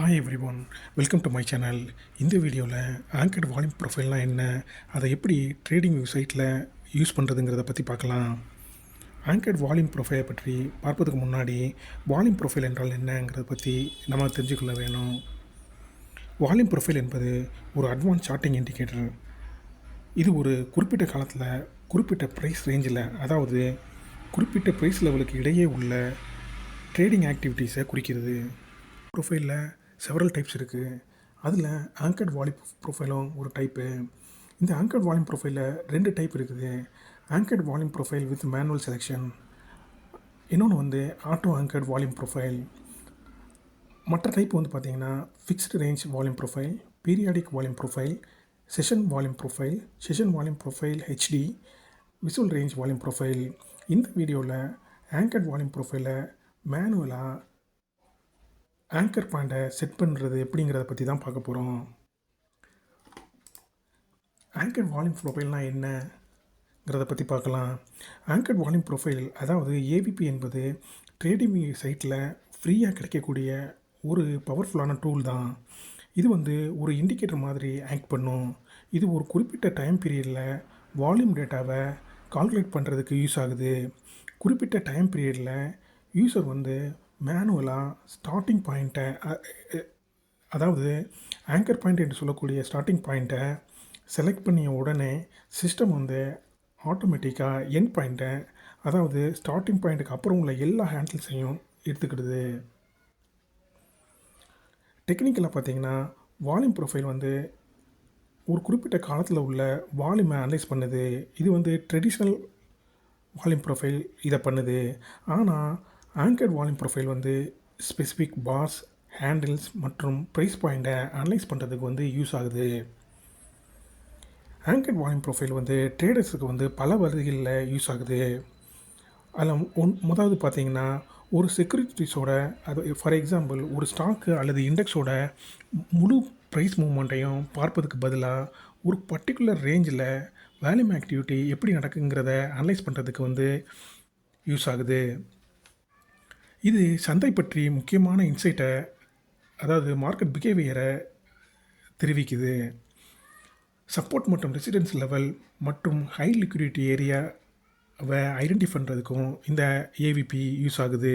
Hi every one, welcome to my channel. இந்த வீடியோவில் angered volume ப்ரொஃபைல்னால் என்ன, அதை எப்படி ட்ரேடிங் சைட்டில் யூஸ் பண்ணுறதுங்கிறத பற்றி பார்க்கலாம். ஆங்கர்ட் வால்யூம் ப்ரொஃபைலை பற்றி பார்ப்பதுக்கு முன்னாடி வால்யூம் ப்ரொஃபைல் என்றால் என்னங்கிறத பற்றி நம்ம தெரிஞ்சுக்கொள்ள வேணும். வால்யூம் ப்ரொஃபைல் என்பது ஒரு அட்வான்ஸ் சார்ட்டிங் இண்டிகேட்டர். இது ஒரு குறிப்பிட்ட காலத்தில் குறிப்பிட்ட ப்ரைஸ் ரேஞ்சில், அதாவது குறிப்பிட்ட ப்ரைஸ் லெவலுக்கு இடையே உள்ள ட்ரேடிங் ஆக்டிவிட்டீஸை குறிக்கிறது. ப்ரொஃபைலில் செவரல் டைப்ஸ் இருக்குது. அதில் ஆங்கர்ட் வால்யூம் ப்ரொஃபைலும் ஒரு டைப்பு. இந்த ஆங்கர்ட் வால்யூம் ப்ரொஃபைலில் 2 டைப் இருக்குது. Angered volume profile with manual selection, இன்னொன்று வந்து ஆட்டோ ஆங்கர்ட் வால்யூம் ப்ரொஃபைல். மற்ற டைப் வந்து பார்த்திங்கன்னா fixed range volume profile, periodic volume profile, session volume profile, session volume profile HD, visual range volume profile. இந்த வீடியோவில் angered volume ப்ரொஃபைலை மேனுவலாக anchor பாயிண்ட்டை set பண்ணுறது எப்படிங்கிறத பற்றி தான் பார்க்க போகிறோம். ஆங்கர் வால்யூம் ப்ரொஃபைல்னால் என்னங்கிறத பற்றி பார்க்கலாம். ஆங்கர் வால்யூம் ப்ரொஃபைல், அதாவது ஏவிபி என்பது ட்ரேடிங் சைட்டில் ஃப்ரீயாக கிடைக்கக்கூடிய ஒரு பவர்ஃபுல்லான டூல் தான். இது வந்து ஒரு இண்டிகேட்டர் மாதிரி ஆக்ட் பண்ணும். இது ஒரு குறிப்பிட்ட டைம் பீரியடில் வால்யூம் டேட்டாவை கால்குலேட் பண்ணுறதுக்கு யூஸ் ஆகுது. குறிப்பிட்ட டைம் பீரியடில் யூசர் வந்து மேனுவலாக ஸ்டார்டிங் பாயிண்ட்டை, அதாவது ஆங்கர் பாயிண்ட் என்று சொல்லக்கூடிய ஸ்டார்டிங் பாயிண்ட்டை செலக்ட் பண்ணிய உடனே சிஸ்டம் வந்து ஆட்டோமேட்டிக்காக எண்ட் பாயிண்ட்டை, அதாவது ஸ்டார்டிங் பாயிண்ட்டுக்கு அப்புறம் உள்ள எல்லா ஹேண்டில்ஸையும் எடுத்துக்கிடுது. டெக்னிக்கலாக பார்த்தீங்கன்னா வால்யூம் ப்ரொஃபைல் வந்து ஒரு குறிப்பிட்ட காலத்தில் உள்ள வால்யூமை அனலைஸ் பண்ணுது. இது வந்து ட்ரெடிஷ்னல் வால்யூம் ப்ரொஃபைல் இதை பண்ணுது. ஆனால் ஆங்கர்ட் வால்யூம் ப்ரொஃபைல் வந்து ஸ்பெசிஃபிக் பார்ஸ், ஹேண்டில்ஸ் மற்றும் ப்ரைஸ் பாயிண்ட்டை அனலைஸ் பண்ணுறதுக்கு வந்து யூஸ் ஆகுது. ஆங்கர்ட் வால்யூம் ப்ரொஃபைல் வந்து ட்ரேடர்ஸுக்கு வந்து பல வகைகளில் யூஸ் ஆகுது. அதில் முதலாவது பார்த்திங்கன்னா ஒரு செக்யூரிட்டிஸோட, அது ஃபார் எக்ஸாம்பிள் ஒரு ஸ்டாக்கு அல்லது இண்டெக்ஸோட முழு ப்ரைஸ் மூவ்மெண்ட்டையும் பார்ப்பதுக்கு பதிலாக ஒரு பர்டிகுலர் ரேஞ்சில் வேல்யூம் ஆக்டிவிட்டி எப்படி நடக்குங்கிறத அனலைஸ் பண்ணுறதுக்கு வந்து யூஸ் ஆகுது. இது சந்தை பற்றி முக்கியமான இன்சைட்டை, அதாவது மார்க்கெட் பிஹேவியரை தெரிவிக்குது. சப்போர்ட் மற்றும் ரெசிடென்ஸ் லெவல் மற்றும் ஹை லிக்விடிட்டி ஏரியாவை ஐடென்டிஃபை பண்ணுறதுக்கும் இந்த ஏவிபி யூஸ் ஆகுது.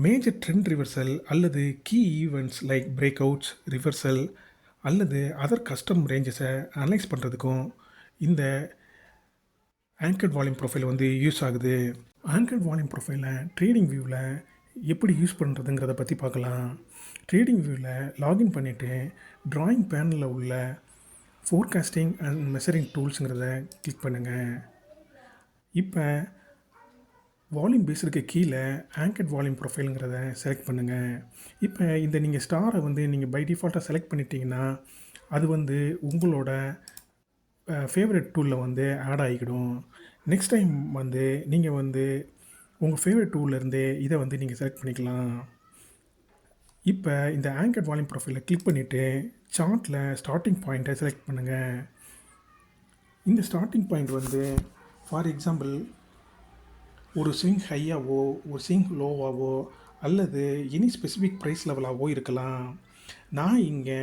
மேஜர் ட்ரெண்ட் ரிவர்சல் அல்லது key events like breakouts, reversal அல்லது அதர் கஸ்டம் ரேஞ்சஸை அனலைஸ் பண்ணுறதுக்கும் இந்த ஆங்கர்ட் வால்யூம் ப்ரொஃபைல் வந்து யூஸ் ஆகுது. ஆங்கர்ட் வால்யூம் ப்ரொஃபைலை ட்ரேடிங் வியூவில் எப்படி யூஸ் பண்ணுறதுங்கிறத பற்றி பார்க்கலாம். ட்ரேடிங் வியூவில் லாகின் பண்ணிவிட்டு ட்ராயிங் பேனலில் உள்ள ஃபோர்காஸ்டிங் அண்ட் மெஷரிங் டூல்ஸுங்கிறத கிளிக் பண்ணுங்கள். இப்போ வால்யூம் பேஸுக்கு கீழே ஆங்கர்ட் வால்யூம் ப்ரொஃபைலுங்கிறத செலக்ட் பண்ணுங்கள். இப்போ இந்த நீங்கள் ஸ்டாரை வந்து நீங்கள் பை டிஃபால்ட்டாக செலக்ட் பண்ணிட்டீங்கன்னா அது வந்து உங்களோட ஃபேவரட் டூலில் வந்து ஆட் ஆகிக்கிடும். நெக்ஸ்ட் டைம் வந்து நீங்கள் வந்து உங்கள் ஃபேவரட் டூல்லேருந்தே இதை வந்து நீங்கள் செலக்ட் பண்ணிக்கலாம். இப்போ இந்த ஆங்கர்ட் வால்யூம் ப்ரொஃபைலை கிளிக் பண்ணிவிட்டு சார்ட்டில் ஸ்டார்டிங் பாயிண்ட்டை செலக்ட் பண்ணுங்கள். இந்த ஸ்டார்டிங் பாயிண்ட் வந்து ஃபார் எக்ஸாம்பிள் ஒரு ஸ்விங் ஹையாவோ ஒரு ஸ்விங் லோவாவோ அல்லது எனி ஸ்பெசிஃபிக் ப்ரைஸ் லெவலாகவோ இருக்கலாம். நான் இங்கே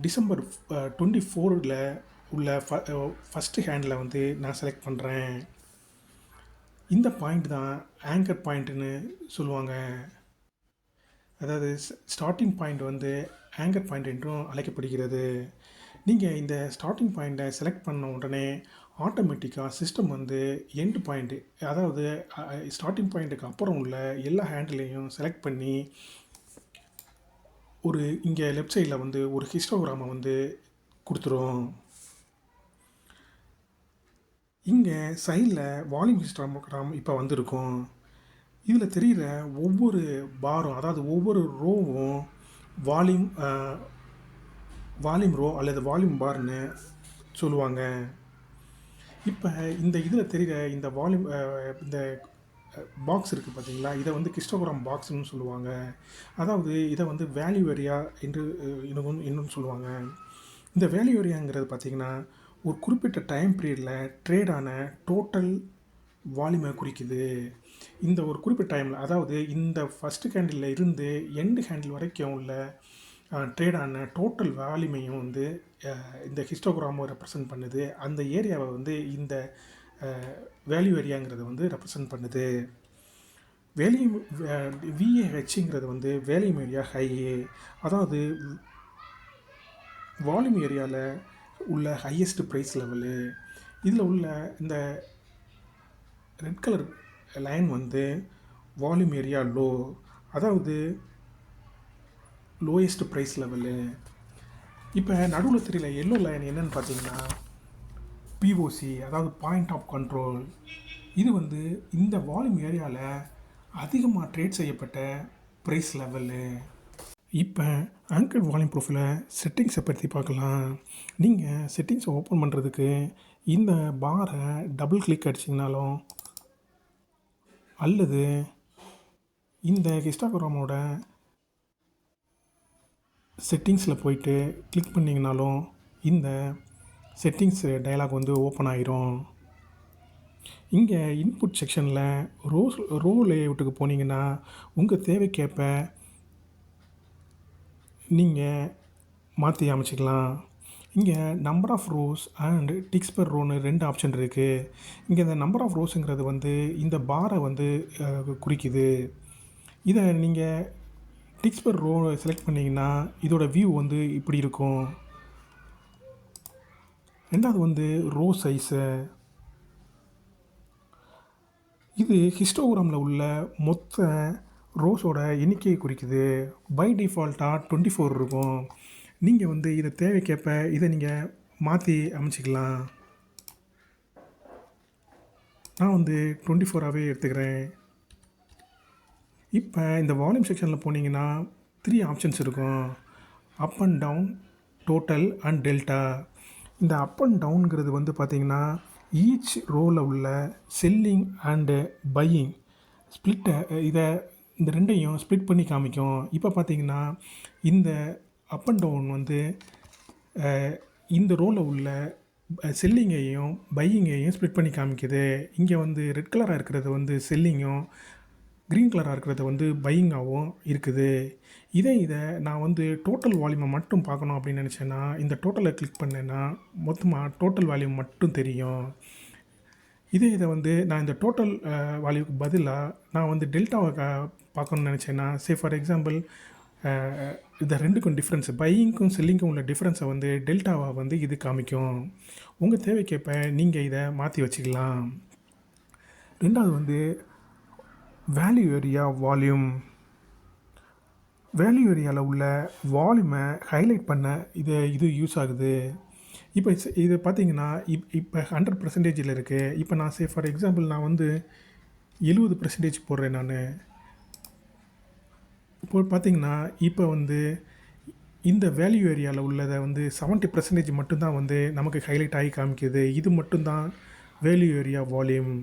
டிசம்பர் 24 உள்ள ஃபஸ்ட்டு ஹேண்டில் வந்து நான் செலக்ட் பண்ணுறேன். இந்த பாயிண்ட் தான் ஆங்கர் பாயிண்ட்டுன்னு சொல்லுவாங்க. அதாவது ஸ்டார்டிங் பாயிண்ட் வந்து ஆங்கர் பாயிண்ட் என்றும் அழைக்கப்படுகிறது. நீங்கள் இந்த ஸ்டார்டிங் பாயிண்ட்டை செலக்ட் பண்ண உடனே ஆட்டோமேட்டிக்காக சிஸ்டம் வந்து எண்ட் பாயிண்ட்டு, அதாவது ஸ்டார்டிங் பாயிண்ட்டுக்கு அப்புறம் உள்ள எல்லா ஹேண்டிலையும் செலக்ட் பண்ணி ஒரு இங்கே லெஃப்ட் சைடில் வந்து ஒரு ஹிஸ்டோகிராமை வந்து கொடுத்துரும். இங்கே சைடில் வால்யூம் ஹிஸ்டோகிராம் இப்போ வந்திருக்கும். இதில் தெரிகிற ஒவ்வொரு பாரும், அதாவது ஒவ்வொரு ரோவும் வால்யூம் ரோ அல்லது வால்யூம் பார்னு சொல்லுவாங்க. இப்போ இந்த இதில் தெரிகிற இந்த வால்யூம் இந்த பாக்ஸ் இருக்குது பார்த்தீங்களா, இதை வந்து ஹிஸ்டோகிராம் பாக்ஸ்னு சொல்லுவாங்க. அதாவது இதை வந்து வேல்யூ ஏரியா என்று இன்னும் சொல்லுவாங்க. இந்த வேல்யூ ஏரியாங்கிறது பார்த்திங்கன்னா ஒரு குறிப்பிட்ட டைம் பீரியடில் ட்ரேடான டோட்டல் வால்யூமை குறிக்குது. இந்த ஒரு குறிப்பிட்ட டைமில், அதாவது இந்த ஃபஸ்ட்டு கேண்டில்ல இருந்து எண்டு கேண்டில் வரைக்கும் உள்ள ட்ரேடான டோட்டல் வால்யூமையும் வந்து இந்த ஹிஸ்டோகிராமும் ரெப்ரசன்ட் பண்ணுது. அந்த ஏரியாவை வந்து இந்த வேல்யூ ஏரியாங்கிறத வந்து ரெப்ரசன்ட் பண்ணுது. வேல்யூம் விஏஹெச்ங்கிறது வந்து வேல்யூம் ஏரியா ஹை, அதாவது வால்யூம் ஏரியாவில் உள்ள ஹையஸ்ட் ப்ரைஸ் லெவலு. இதில் உள்ள இந்த ரெட் கலர் லைன் வந்து வால்யூம் ஏரியா லோ, அதாவது லோயஸ்ட் ப்ரைஸ் லெவலு. இப்போ நடுவில் தெரியல எல்லோ லைன் என்னன்னு பார்த்தீங்கன்னா பிஓசி, அதாவது பாயிண்ட் ஆஃப் கண்ட்ரோல். இது வந்து இந்த வால்யூம் ஏரியாவில் அதிகமாக ட்ரேட் செய்யப்பட்ட ப்ரைஸ் லெவலு. இப்போ ஆங்கர் வால்யூம் ப்ரொஃபைலை செட்டிங்ஸை பற்றி பார்க்கலாம். நீங்கள் செட்டிங்ஸை ஓப்பன் பண்ணுறதுக்கு இந்த பாரை டபுள் கிளிக் அடிச்சிங்கனாலும், அல்லது இந்த ஹிஸ்டாகிராமோட செட்டிங்ஸில் போயிட்டு கிளிக் பண்ணிங்கனாலும் இந்த செட்டிங்ஸ் டயலாக் வந்து ஓப்பன் ஆயிரும். இங்கே இன்புட் செக்ஷனில் ரோ லேஅவுட்டுக்கு போனீங்கன்னா உங்கள் தேவைக்கேற்ப நீங்கள் மாற்றி அமைச்சிக்கலாம். இங்கே number of rows and ticks per ரோன்னு 2 ஆப்ஷன் இருக்குது. இங்கே இந்த நம்பர் ஆஃப் ரோஸுங்கிறது வந்து இந்த பாரை வந்து குறிக்குது. இதை நீங்கள் டிக்ஸ் பெர் ரோ செலக்ட் பண்ணிங்கன்னா இதோட வியூ வந்து இப்படி இருக்கும். ரெண்டாவது வந்து ரோ சைஸு. இது ஹிஸ்டோகிராமில் உள்ள மொத்த ரோஸோட எண்ணிக்கையை குறிக்குது. பை டிஃபால்ட்டாக 24 இருக்கும். நீங்கள் வந்து இதை தேவைக்கேற்ப இதை நீங்கள் மாற்றி அமைச்சிக்கலாம். நான் வந்து 24ஆகவே எடுத்துக்கிறேன். இப்போ இந்த வால்யூம் செக்ஷனில் போனீங்கன்னா 3 ஆப்ஷன்ஸ் இருக்கும். Up and down, total and delta. இந்த அப் அண்ட் டவுனுங்கிறது வந்து பார்த்திங்கன்னா ஈச் ரோவில் உள்ள செல்லிங் அண்டு பையிங் ஸ்ப்ளிட்டை, இதை இந்த ரெண்டையும் ஸ்ப்ளிட் பண்ணி காமிக்கும். இப்போ பார்த்திங்கன்னா இந்த அப் அண்ட் டவுன் வந்து இந்த ரோவில் உள்ள செல்லிங்கையும் பையிங்கையும் ஸ்ப்ளிட் பண்ணி காமிக்குது. இங்கே வந்து ரெட் கலராக இருக்கிறது வந்து செல்லிங்கும், க்ரீன் கலராக இருக்கிறது வந்து பையிங்காகவும் இருக்குது. இதை நான் வந்து டோட்டல் வால்யூமை மட்டும் பார்க்கணும் அப்படின்னு நினச்சேன்னா இந்த டோட்டலை கிளிக் பண்ணேன்னா மொத்தமாக டோட்டல் வால்யூம் மட்டும் தெரியும். இதை வந்து நான் இந்த டோட்டல் வால்யூக்கு பதிலாக நான் வந்து டெல்டாவை பார்க்கணுன்னு நினச்சேன்னா, ஃபார் எக்ஸாம்பிள் இந்த ரெண்டுக்கும் டிஃப்ரென்ஸ், பையிங்க்கும் செல்லிங்க்கும் உள்ள டிஃப்ரென்ஸை வந்து டெல்டாவை வந்து இது காமிக்கும். உங்கள் தேவைக்கேற்ப நீங்கள் இதை மாற்றி வச்சுக்கலாம். ரெண்டாவது வந்து வேல்யூ ஏரியா வால்யூம். வேல்யூ ஏரியாவில் உள்ள வால்யூமை ஹைலைட் பண்ண இது யூஸ் ஆகுது. இப்போ இது பார்த்தீங்கன்னா இப்போ 100% இருக்குது. இப்போ நான் ஃபார் எக்ஸாம்பிள் நான் வந்து 70% போடுறேன் நான். இப்போ பார்த்தீங்கன்னா இப்போ வந்து இந்த வேல்யூ ஏரியாவில் உள்ளதை வந்து 70% மட்டும்தான் வந்து நமக்கு ஹைலைட் ஆகி காமிக்குது. இது மட்டும்தான் வேல்யூ ஏரியா வால்யூம்.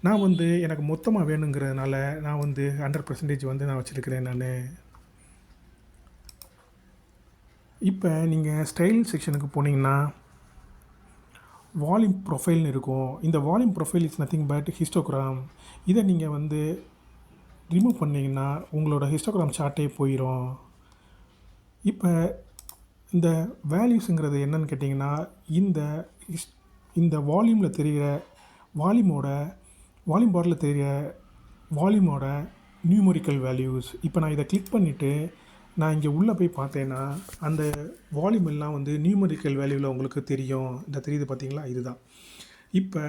நான் வந்து எனக்கு மொத்தமாக வேணுங்கிறதுனால நான் வந்து 100% வந்து நான் வச்சுருக்கிறேன் நான். இப்போ நீங்கள் ஸ்டைல் செக்ஷனுக்கு போனீங்கன்னா வால்யூம் ப்ரொஃபைல்னு இருக்கும். இந்த volume profile is nothing but histogram. இதை நீங்கள் வந்து ரிமூவ் பண்ணிங்கன்னா உங்களோட ஹிஸ்டோகிராம் சார்ட்டே போயிடும். இப்போ இந்த வேல்யூஸுங்கிறது என்னன்னு கேட்டிங்கன்னா இந்த வால்யூமில் தெரிகிற வால்யூம் பாரில் தெரிகிற வால்யூமோட நியூமரிக்கல் வேல்யூஸ். இப்போ நான் இதை கிளிக் பண்ணிவிட்டு நான் இங்கே உள்ளே போய் பார்த்தேன்னா அந்த வால்யூம் எல்லாம் வந்து நியூமரிக்கல் வேல்யூவில் உங்களுக்கு தெரியும். இந்த தெரியுது பார்த்தீங்களா, இதுதான். இப்போ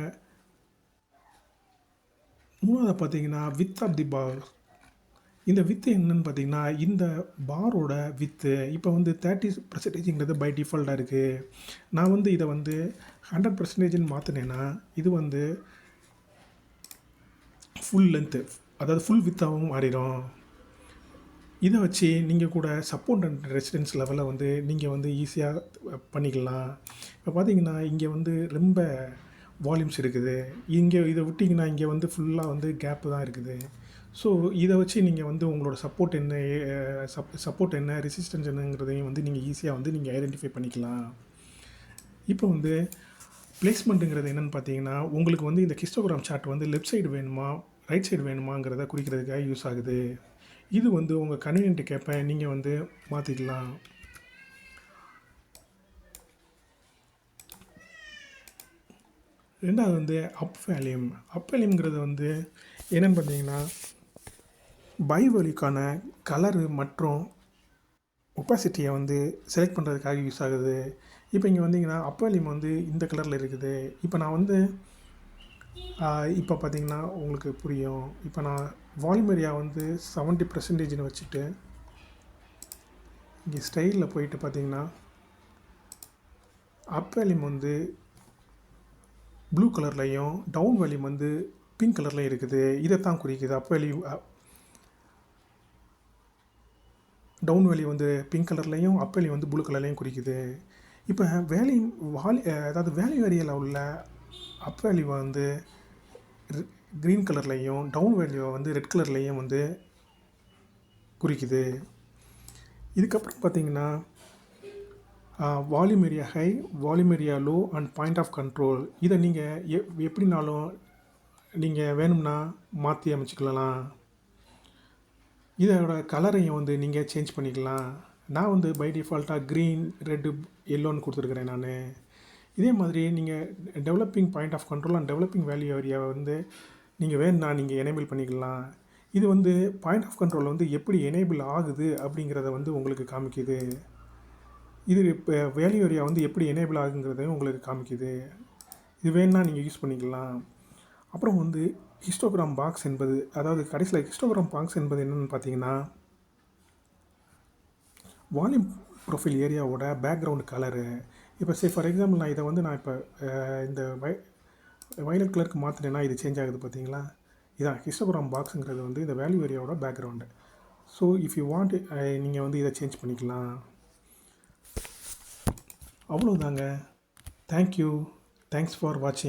மூணாவது பார்த்தீங்கன்னா வித் ஆஃப் தி பார். இந்த வித்து என்னன்னு பார்த்தீங்கன்னா இந்த பாரோட வித்து இப்போ வந்து 30%ங்கிறது பை டிஃபால்ட்டாக இருக்குது. நான் வந்து இதை வந்து 100%ன்னு மாற்றினேன்னா இது வந்து ஃபுல் லென்த்து, அதாவது ஃபுல் வித்தாகவும் மாறிடும். இதை வச்சு நீங்கள் கூட சப்போர்ட் அண்ட் ரெசிடென்ஸ் லெவலை வந்து நீங்கள் வந்து ஈஸியாக பண்ணிக்கலாம். இப்போ பார்த்தீங்கன்னா இங்கே வந்து ரொம்ப வால்யூம்ஸ் இருக்குது. இங்கே இதை விட்டிங்கன்னா இங்கே வந்து ஃபுல்லாக வந்து கேப்பு தான் இருக்குது. ஸோ இதை வச்சு நீங்கள் வந்து உங்களோட சப்போர்ட் என்ன ரெசிஸ்டன்ஸ் என்னங்கிறதையும் வந்து நீங்கள் ஈஸியாக வந்து நீங்கள் ஐடென்டிஃபை பண்ணிக்கலாம். இப்போ வந்து பிளேஸ்மெண்ட்டுங்கிறது என்னென்னு பார்த்தீங்கன்னா, உங்களுக்கு வந்து இந்த ஹிஸ்டோகிராம் சார்ட் வந்து லெஃப்ட் சைடு வேணுமா, ரைட் சைடு வேணுமாங்கிறத குறிக்கிறதுக்காக யூஸ் ஆகுது. இது வந்து உங்கள் கன்வீனியன்ட்டுக்கு ஏற்ப நீங்கள் வந்து மாற்றிக்கலாம். ரெண்டாவது வந்து அப் வேல்யூம். அப் வேல்யூம்ங்கிறது வந்து என்னென்னு பார்த்தீங்கன்னா, பைவலிக்கான கலரு மற்றும் ஒப்பாசிட்டியை வந்து செலக்ட் பண்ணுறதுக்காக யூஸ் ஆகுது. இப்போ இங்கே வந்தீங்கன்னா, அப் வேல்யூம் வந்து இந்த கலரில் இருக்குது. இப்போ நான் வந்து இப்போ பார்த்தீங்கன்னா உங்களுக்கு புரியும். இப்போ நான் வால்யூம் ஏரியா வந்து 70%ன்னு வச்சுட்டு, இங்கே ஸ்டைலில் போயிட்டு பார்த்தீங்கன்னா, அப் வேல்யூம் வந்து ப்ளூ கலர்லையும், டவுன் வேல்யூம் வந்து பிங்க் கலர்லையும் இருக்குது. இதைத்தான் குறிக்குது. அப் வேல்யூ டவுன் வேல்யூ வந்து பிங்க் கலர்லையும், அப் வேல்யூ வந்து ப்ளூ கலர்லையும் குறிக்குது. இப்போ அதாவது வேல்யூ ஏரியாவில் உள்ள அப் வேல்யூவை வந்து க்ரீன் கலர்லையும், டவுன் வேல்யூவை வந்து ரெட் கலர்லையும் வந்து குறிக்குது. இதுக்கப்புறம் பார்த்தீங்கன்னா, volume area high, volume area low and point of control. இதை நீங்கள் எப்படினாலும் நீங்கள் வேணும்னா மாற்றி அமைச்சிக்கலாம். இதோட கலரையும் வந்து நீங்கள் சேஞ்ச் பண்ணிக்கலாம். நான் வந்து பை டிஃபால்ட்டாக க்ரீன், ரெட்டு, எல்லோன்னு கொடுத்துருக்குறேன் நான். இதே மாதிரி நீங்கள் developing point of control and developing value ஏரியாவை வந்து நீங்கள் வேணும்னா நீங்கள் எனேபிள் பண்ணிக்கலாம். இது வந்து பாயிண்ட் ஆஃப் கண்ட்ரோல் வந்து எப்படி எனேபிள் ஆகுது அப்படிங்கிறத வந்து உங்களுக்கு காமிக்குது. இது இப்போ வேல்யூ ஏரியா வந்து எப்படி எனேபிள் ஆகுங்கிறதையும் உங்களுக்கு காமிக்குது. இது வேணும்னா நீங்கள் யூஸ் பண்ணிக்கலாம். அப்புறம் வந்து ஹிஸ்டோகிராம் பாக்ஸ் என்பது, அதாவது கடைசியில் ஹிஸ்டோகிராம் பாக்ஸ் என்பது என்னென்னு பார்த்தீங்கன்னா, வால்யூம் ப்ரொஃபைல் ஏரியாவோட பேக்ரவுண்ட் கலரு. இப்போ ஃபார் எக்ஸாம்பிள் நான் இப்போ இந்த வயலட் கலருக்கு மாற்றினேன்னா இது சேஞ்ச் ஆகுது பார்த்தீங்களா? இதான் ஹிஸ்டோகிராம் பாக்ஸுங்கிறது வந்து இந்த வேல்யூ ஏரியாவோட background. So if you want நீங்கள் வந்து இதை சேஞ்ச் பண்ணிக்கலாம். அவ்வளோதாங்க. தேங்க்யூ. தேங்க்ஸ் ஃபார் வாட்சிங்.